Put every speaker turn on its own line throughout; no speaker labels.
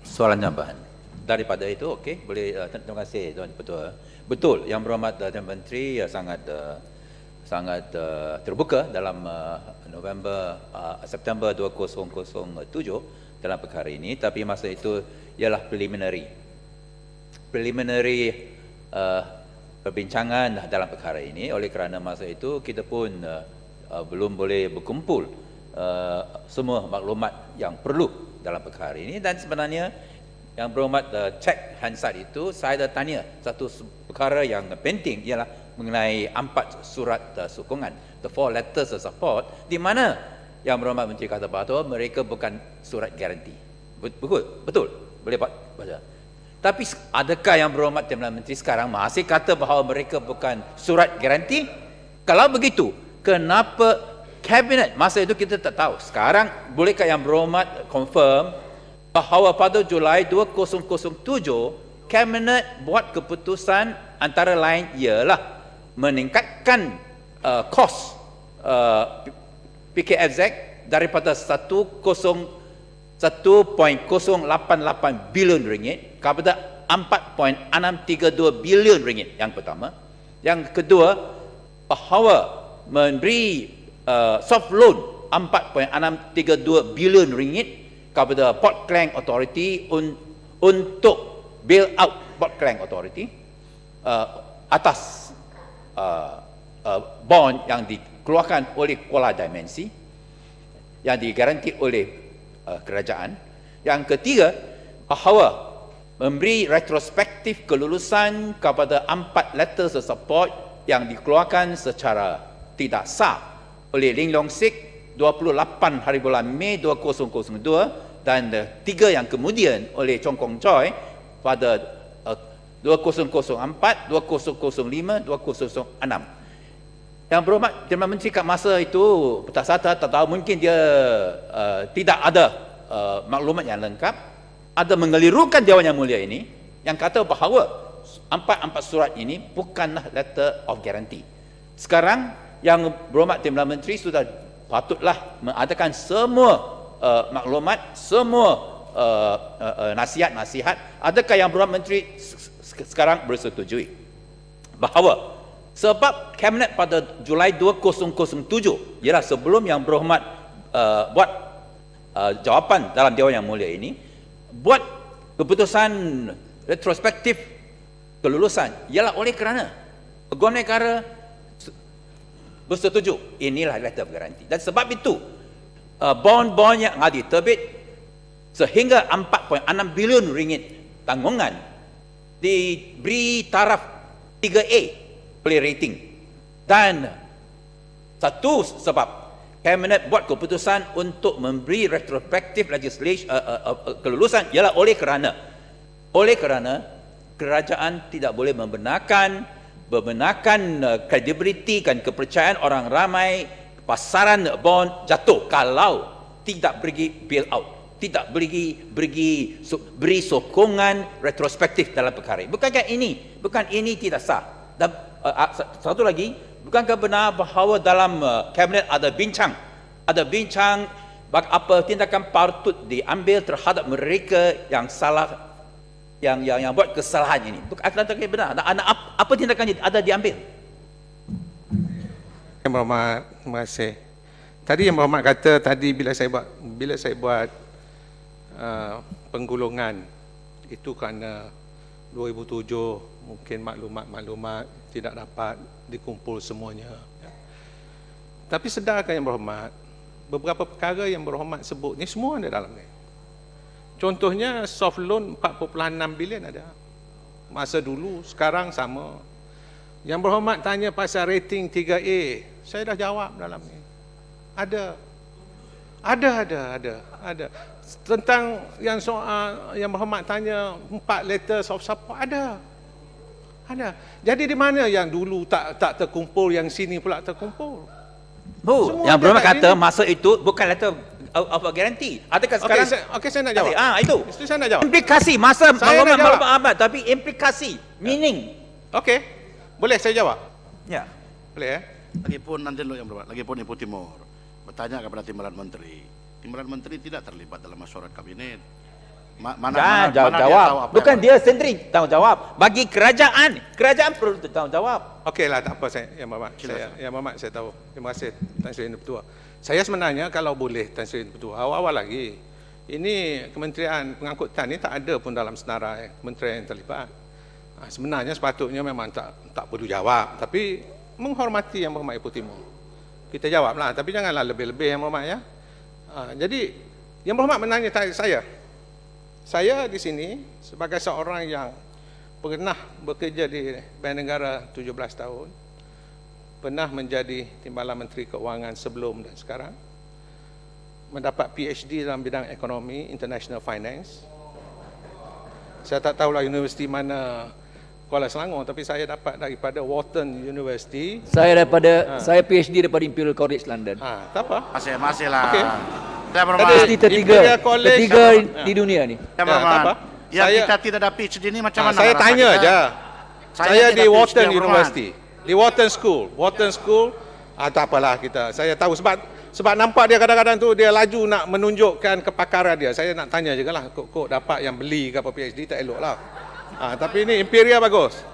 Soalan tambahan. Daripada itu, okey, boleh. Terima kasih, Tuan Ketua. Betul, Yang Berhormat Tuan Menteri sangat terbuka dalam September 2007 dalam perkara ini. Tapi masa itu ialah preliminary perbincangan dalam perkara ini. Oleh kerana masa itu kita pun belum boleh berkumpul semua maklumat yang perlu dalam perkara ini. Dan sebenarnya Yang Berhormat cek Hansard itu, saya dah tanya satu perkara yang penting ialah mengenai 4 surat sokongan, the 4 letters of support, di mana Yang Berhormat Menteri kata bahawa mereka bukan surat garanti. Betul, boleh baca. Tapi adakah Yang Berhormat Menteri sekarang masih kata bahawa mereka bukan surat garanti? Kalau begitu, kenapa Kabinet masa itu kita tak tahu? Sekarang bolehkah Yang Berhormat confirm bahawa pada Julai 2007 Kabinet buat keputusan antara lain ialah meningkatkan kos PKFZ daripada 1.088 bilion ringgit kepada 4.632 bilion ringgit. Yang pertama. Yang kedua, bahawa memberi soft loan 4.632 bilion ringgit kepada Port Klang Authority untuk bail out Port Klang Authority atas bond yang dikeluarkan oleh Kuala Dimensi yang digaranti oleh kerajaan. Yang ketiga, bahawa memberi retrospektif kelulusan kepada 4 letters of support yang dikeluarkan secara tidak sah oleh Ling Leong Sik 28 hari bulan Mei 2002 dan 3 yang kemudian oleh Chong Kong Choi pada 2004, 2005, 2006. Yang Berhormat Perdana Menteri kat masa itu tak tahu, mungkin dia tidak ada maklumat yang lengkap, ada mengelirukan Dewan Yang Mulia ini yang kata bahawa 4 surat ini bukanlah letter of guarantee. Sekarang Yang Berhormat Perdana Menteri sudah patutlah mengadakan semua maklumat, semua nasihat. Adakah Yang Berhormat Menteri sekarang bersetujui bahawa sebab Kabinet pada Julai 2007 ialah sebelum Yang Berhormat buat jawapan dalam Dewan Yang Mulia ini, buat keputusan retrospektif kelulusan ialah oleh kerana Peguam Negara bersetuju inilah letter of guarantee. Dan sebab itu bond-bond yang diterbit sehingga 4.6 bilion ringgit tanggungan diberi taraf 3A oleh rating. Dan satu sebab Kabinet buat keputusan untuk memberi retrospektif legislation kelulusan ialah oleh kerana kerajaan tidak boleh membenarkan kredibiliti dan kepercayaan orang ramai pasaran bond jatuh kalau tidak beri bail out, tidak beri sokongan retrospektif dalam perkara ini. Bukan ini tidak sah. Dan satu lagi, bukankah benar bahawa dalam Kabinet ada bincang apa tindakan patut diambil terhadap mereka yang salah, yang buat kesalahan ini? Bukankah benar? Apa tindakan ada diambil?
Yang Berhormat, terima kasih. Tadi Yang Berhormat kata tadi bila saya buat penggulungan itu kerana 2007 mungkin maklumat tidak dapat dikumpul semuanya. Tapi sedarkan Yang Berhormat, beberapa perkara Yang Berhormat sebut ni semua ada dalam ni. Contohnya soft loan 4.6 bilion ada. Masa dulu, sekarang sama. Yang Berhormat tanya pasal rating 3A, saya dah jawab dalam ni. Ada. Tentang yang soal Yang Berhormat tanya 4 letters of support, ada. Jadi di mana yang dulu tak terkumpul, yang sini pula terkumpul?
Yang Berhormat kata masa itu bukan letter of guarantee. Adakah sekarang?
Okey, saya nak jawab. Itu saya nak jawab.
Implikasi masa maklumat abad, tapi implikasi, meaning.
Okey, boleh saya jawab?
Ya.
Boleh ya?
Lagipun nanti Yang Berhormat, lagipun Ibu Timur bertanya kepada Timbalan Menteri tidak terlibat dalam mesyuarat kabinet.
Jangan
dia
jawab.
tahu apa
Bukan
yang-
dia sendiri tanggungjawab. Bagi kerajaan, kerajaan perlu tanggungjawab.
Okeylah, tak apa saya, Yang Berhormat. Yang Berhormat saya tahu. Terima kasih Tan Sri Ketua. Saya sebenarnya kalau boleh Tan Sri Ketua, awal-awal lagi, ini Kementerian Pengangkutan ni tak ada pun dalam senarai kementerian yang terlibat. Sebenarnya sepatutnya memang tak perlu jawab, tapi menghormati Yang Berhormat Ipoh Timur. Kita jawablah, tapi janganlah lebih-lebih Yang Berhormat ya. Jadi Yang Berhormat menanya saya di sini sebagai seorang yang pernah bekerja di Bank Negara 17 tahun, pernah menjadi Timbalan Menteri Keuangan sebelum dan sekarang, mendapat PhD dalam bidang ekonomi, International Finance. Saya tak tahulah universiti mana Kuala Selangor, tapi saya dapat daripada Wharton University.
Saya PhD daripada Imperial College London.
Tak apa.
Masih lah.
Okey.
Yang Berhormat.
PhD
Imperial College
ketiga di dunia ni.
Yang Berhormat.
tak apa.
Yang
Saya-
kita tidak ada PhD ni macam mana?
Saya
rasa
tanya
kita?
aja. Saya
tidak
di
PhD,
Wharton
Yang Berhormat.
University. Di Wharton School. Tak apalah kita. Saya tahu sebab nampak dia kadang-kadang tu dia laju nak menunjukkan kepakaran dia. Saya nak tanya juga lah, kok dapat yang beli ke apa PhD, tak elok lah. Tapi ini Imperial bagus.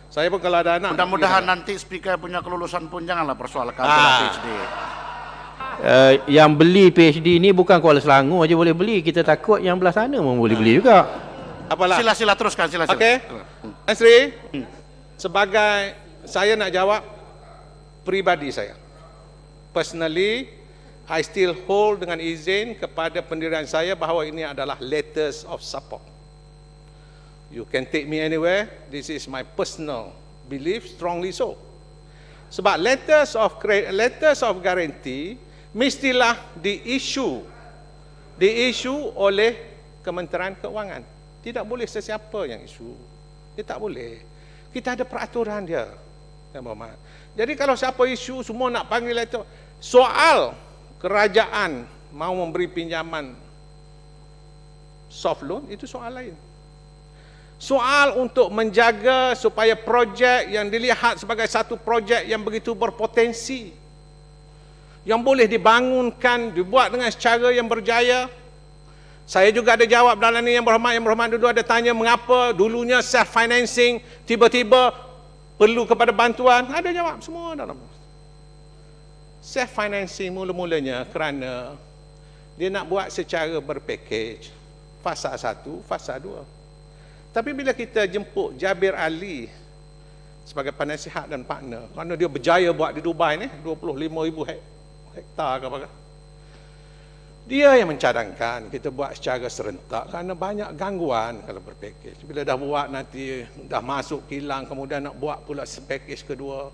Saya pun kalau ada anak,
Mudah-mudahan nanti speaker punya kelulusan pun janganlah persoalkan PhD.
Yang beli PhD ni bukan Kuala Selangor je boleh beli. Kita takut yang belah sana pun boleh beli juga.
apalah.
Sila teruskan, sila.
Okey. Tan Sri, sebagai saya nak jawab pribadi saya. Personally, I still hold dengan izin kepada pendirian saya bahawa ini adalah letters of support. You can take me anywhere. This is my personal belief, strongly so. Sebab letters of guarantee mestilah diissue oleh Kementerian Keuangan. Tidak boleh sesiapa yang isu. Dia tak boleh. Kita ada peraturan dia. Yang Berhormat. Jadi kalau siapa isu semua nak panggil letter. Soal kerajaan mau memberi pinjaman soft loan itu soal lain. Soal untuk menjaga supaya projek yang dilihat sebagai satu projek yang begitu berpotensi, yang boleh dibangunkan, dibuat dengan secara yang berjaya. Saya juga ada jawab dalam ini Yang Berhormat dulu ada tanya mengapa dulunya self financing tiba-tiba perlu kepada bantuan. Ada jawab semua dalam. Self financing mula-mulanya kerana dia nak buat secara berpackage, fasa 1, fasa 2. Tapi bila kita jemput Jabir Ali sebagai penasihat dan partner, kerana dia berjaya buat di Dubai ni 25,000 hektar ke apa, dia yang mencadangkan kita buat secara serentak kerana banyak gangguan kalau berpackage. Bila dah buat nanti dah masuk kilang, kemudian nak buat pula package kedua,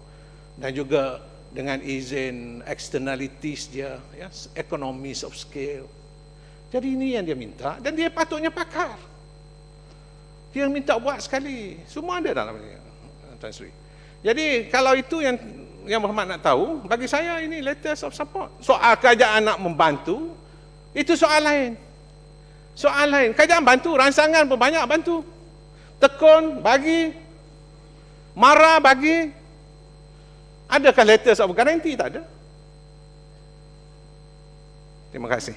dan juga dengan izin externalities dia, ya, economies of scale. Jadi ini yang dia minta, dan dia patutnya pakar. Dia minta buat sekali. Semua ada dalam ini, Tan Sri. Jadi kalau itu yang Berhormat nak tahu, bagi saya ini letters of support. Soal kerajaan nak membantu, itu soal lain. Soal lain. Kerajaan bantu, rangsangan pun banyak bantu. Tekun, bagi. Marah, bagi. Adakah letters of guarantee? Tak ada. Terima kasih.